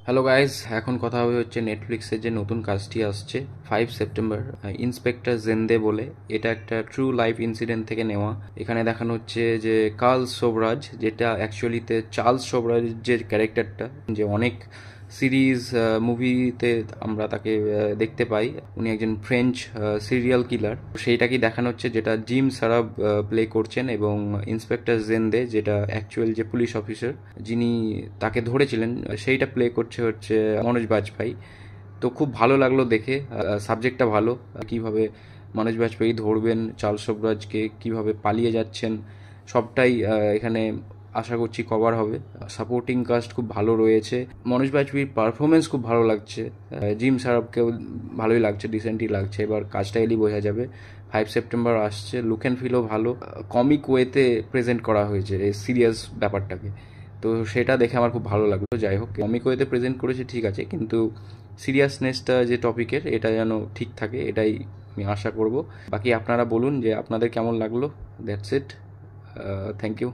Hello guys, এখন কথা হবে হচ্ছে নেটফ্লিক্সের যে নতুন কাজটি আসছে 5 সেপ্টেম্বর, ইন্সপেক্টর জেন্দে বলে। এটা একটা ট্রু লাইফ ইনসিডেন্ট থেকে নেওয়া। এখানে দেখানো হচ্ছে যে কার্ল সোবরাজ, যেটা অ্যাকচুয়ালিতে চার্লস সোবরাজের যে ক্যারেক্টারটা, যে অনেক সিরিজ মুভিতে আমরা তাকে দেখতে পাই। উনি একজন ফ্রেঞ্চ সিরিয়াল কিলার, সেইটাকেই দেখানো হচ্ছে, যেটা জিম সারাব প্লে করছেন। এবং ইন্সপেক্টর জেন্দে, যেটা অ্যাকচুয়াল যে পুলিশ অফিসার যিনি তাকে ধরেছিলেন, সেইটা প্লে করছে হচ্ছে মনোজ বাজপেয়ী। তো খুব ভালো লাগলো দেখে, সাবজেক্টটা ভালো। কিভাবে মনোজ বাজপেয়ী ধরবেন চার্লস সোবরাজকে, কিভাবে পালিয়ে যাচ্ছেন, সবটাই এখানে আশা করছি কভার হবে। সাপোর্টিং কাস্ট খুব ভালো রয়েছে, মনোজ বাজপেয়ীর পারফরমেন্স খুব ভালো লাগছে, জিম সারাবকেও ভালোই লাগছে, ডিসেন্টই লাগছে। এবার কাজটা এলেই বোঝা যাবে। 5 সেপ্টেম্বর আসছে, লুক অ্যান্ড ফিলও ভালো, কমিক ওয়েতে প্রেজেন্ট করা হয়েছে এই সিরিয়াস ব্যাপারটাকে। তো সেটা দেখে আমার খুব ভালো লাগলো। যাই হোক, কমিক ওয়েতে প্রেজেন্ট করেছে ঠিক আছে, কিন্তু সিরিয়াসনেসটা যে টপিকের, এটা যেন ঠিক থাকে, এটাই আমি আশা করব। বাকি আপনারা বলুন যে আপনাদের কেমন লাগলো। That's it. Thank you.